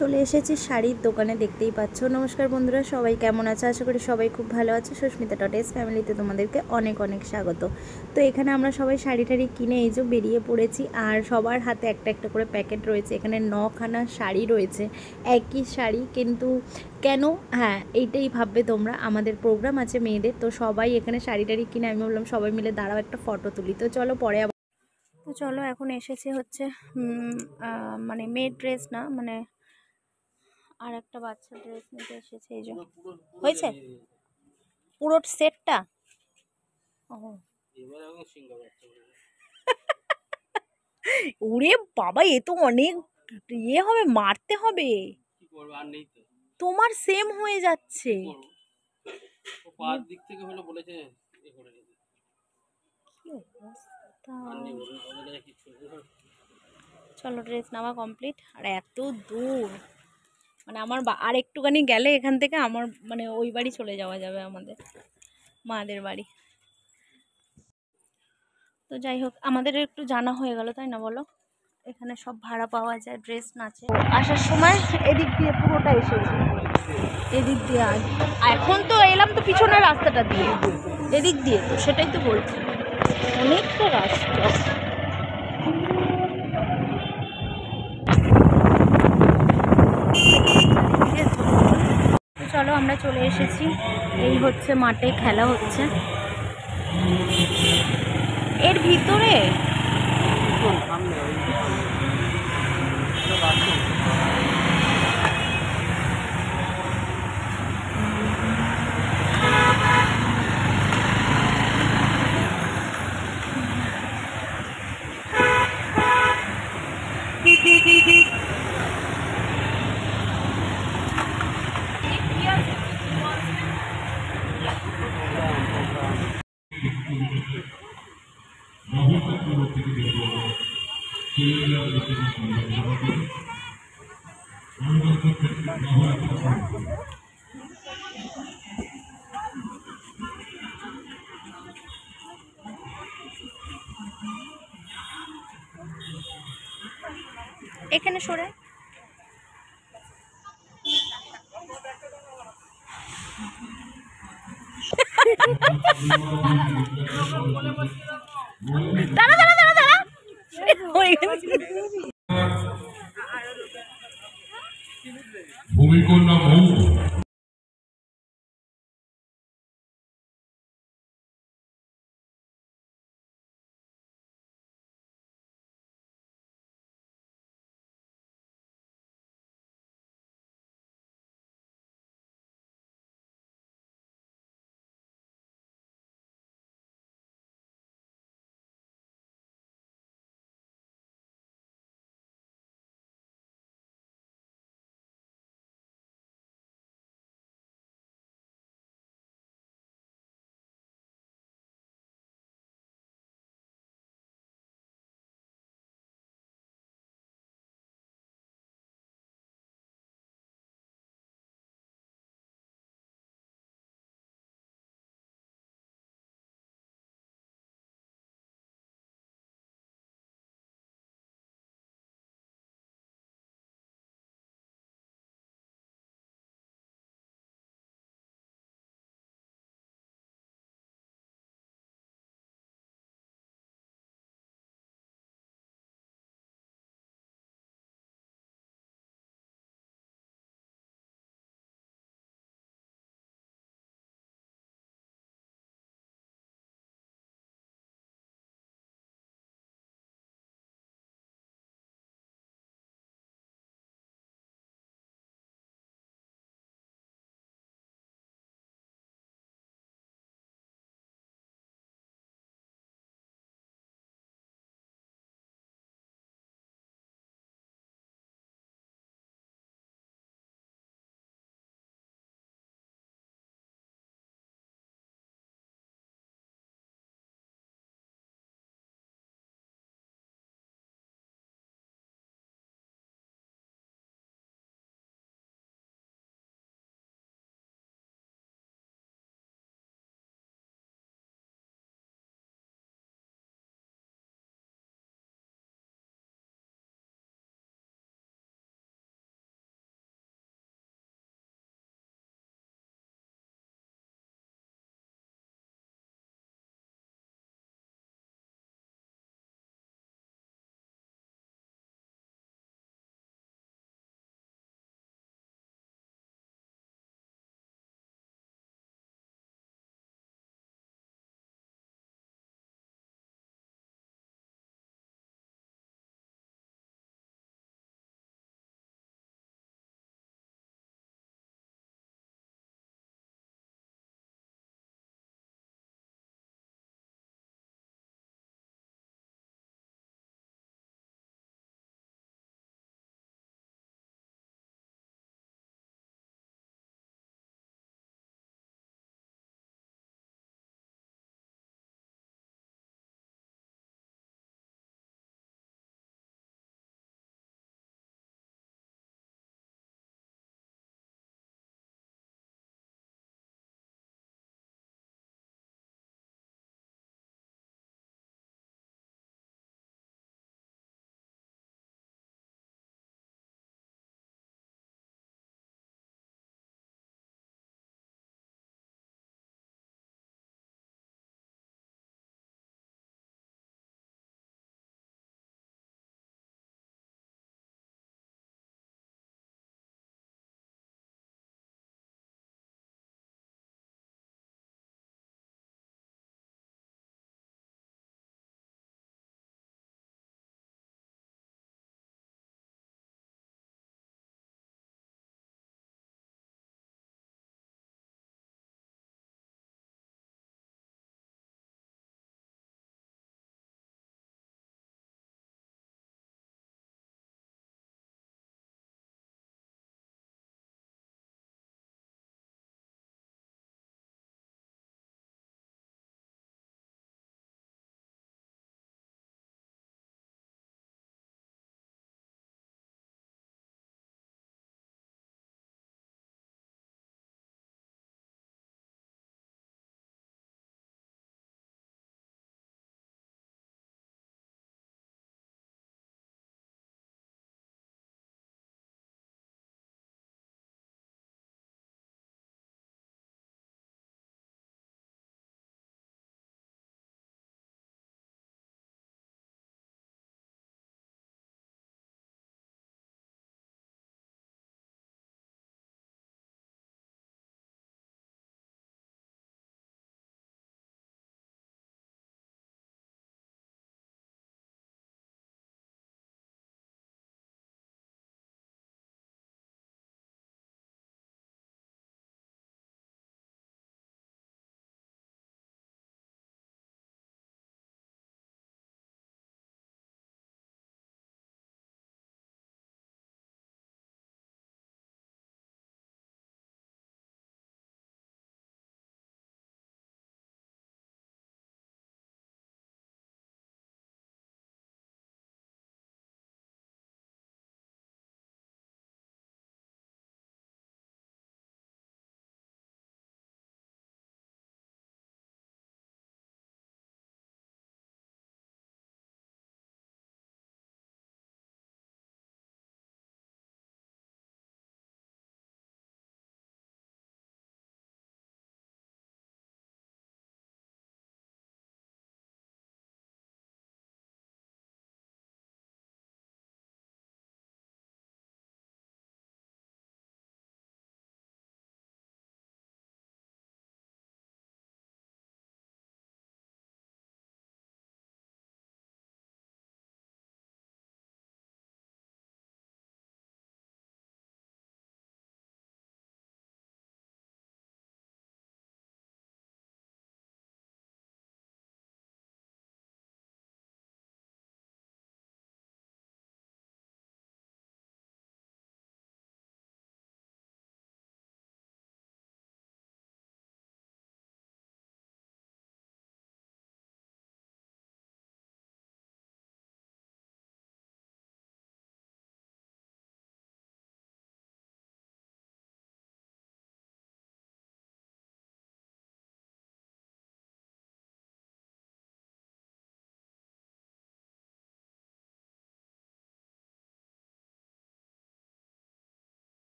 চলে এসেছি শাড়ির দোকানে, দেখতেই পাচ্ছ। নমস্কার বন্ধুরা, সবাই কেমন আছে? আশা করি সবাই খুব ভালো আছে। সুস্মিতা টটেস ফ্যামিলিতে তোমাদেরকে অনেক অনেক স্বাগত। তো এখানে আমরা সবাই শাড়ি টাড়ি কিনে এই যে বেরিয়ে পড়েছি, আর সবার হাতে একটা একটা করে প্যাকেট রয়েছে। এখানে 9খানা শাড়ি রয়েছে, একই শাড়ি কিন্তু কেন? হ্যাঁ, এইটাই ভাববে তোমরা, আমাদের প্রোগ্রাম আছে মেয়েদের, তো সবাই এখানে শাড়ি টাড়ি কিনে আমি বললাম সবাই মিলে দাঁড়াও একটা ফটো তুলি। তো চলো পরে আবার, তো চলো এখন এসেছে হচ্ছে মানে মেয়ের ড্রেস না, মানে আর একটা বাচ্চা ড্রেস নিতে এসেছে। এই যে হয়েছে পুরো সেটটা। ও ওরে বাবা, এ তো অনেক ইয়ে হবে, মারতে হবে। তোমার সেম হয়ে যাচ্ছে। কি অবস্থা। চলো ড্রেস নেওয়া কমপ্লিট। আর এত দূর, মানে আমার আর একটুখানি গেলে এখান থেকে আমার মানে ওই বাড়ি চলে যাওয়া যাবে, আমাদের মাদের বাড়ি। তো যাই হোক, আমাদের একটু জানা হয়ে গেল, তাই না বলো? এখানে সব ভাড়া পাওয়া যায়, ড্রেস নাচে। আসার সময় এদিক দিয়ে পুরোটা এসেছি, এদিক দিয়ে এখন তো এলাম তো পিছনের রাস্তাটা দিয়ে, এদিক দিয়ে, তো সেটাই তো বলছি, অনেকটা রাস্তা। চলো আমরা চলে এসেছি, এই হচ্ছে মাঠে খেলা হচ্ছে এর ভিতরে। এখানে সরে দাঁড়া দাঁড়া দাঁড়া দাঁড়া। ভূমিকন্যা মৌ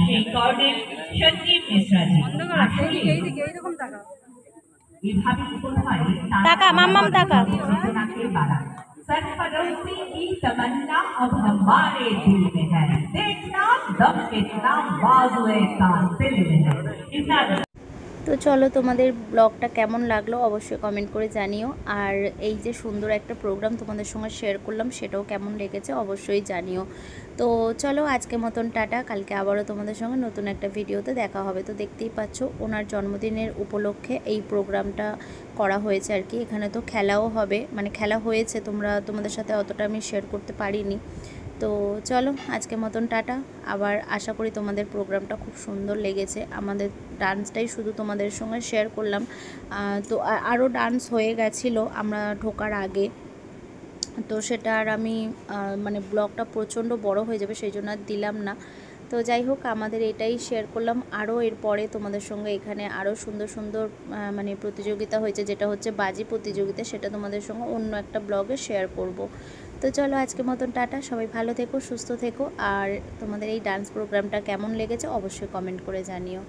সেই কর্ণের সঞ্জীব মিশ্রাজি এভাবে কোথায় টাকা মাম্মাম টাকা चेतना के बारा सरफरोशी की तमन्ना अब हमारे दिल में है देखना दम कितना बाजुए का दिल में है इतना তো চলো তোমাদের ব্লগটা কেমন লাগলো অবশ্যই কমেন্ট করে জানিও। আর এই যে সুন্দর একটা প্রোগ্রাম তোমাদের সঙ্গে শেয়ার করলাম সেটাও কেমন লেগেছে অবশ্যই জানিও। তো চলো আজকে মতন টাটা, কালকে আবারও তোমাদের সঙ্গে নতুন একটা ভিডিওতে দেখা হবে। তো দেখতেই পাচ্ছ ওনার জন্মদিনের উপলক্ষে এই প্রোগ্রামটা করা হয়েছে আর কি। এখানে তো খেলাও হবে, মানে খেলা হয়েছে, তোমাদের সাথে অতটা আমি শেয়ার করতে পারিনি। তো চলো আজকে মতন টাটা, আবার আশা করি তোমাদের প্রোগ্রামটা খুব সুন্দর লেগেছে। আমাদের ডান্সটাই শুধু তোমাদের সঙ্গে শেয়ার করলাম, তো আরও ডান্স হয়ে গেছিলো আমরা ঢোকার আগে, তো সেটা আর আমি মানে ব্লগটা প্রচণ্ড বড় হয়ে যাবে সেই জন্য আর দিলাম না। তো যাই হোক আমাদের এটাই শেয়ার করলাম। আরও এরপরে তোমাদের সঙ্গে এখানে আরও সুন্দর সুন্দর মানে প্রতিযোগিতা হয়েছে, যেটা হচ্ছে বাজি প্রতিযোগিতা, সেটা তোমাদের সঙ্গে অন্য একটা ব্লগে শেয়ার করব। তো চলো আজকে মতন টাটা, সবাই ভালো থেকো, সুস্থ থেকো, আর তোমাদের এই ডান্স প্রোগ্রামটা কেমন লেগেছে অবশ্যই কমেন্ট করে জানিও।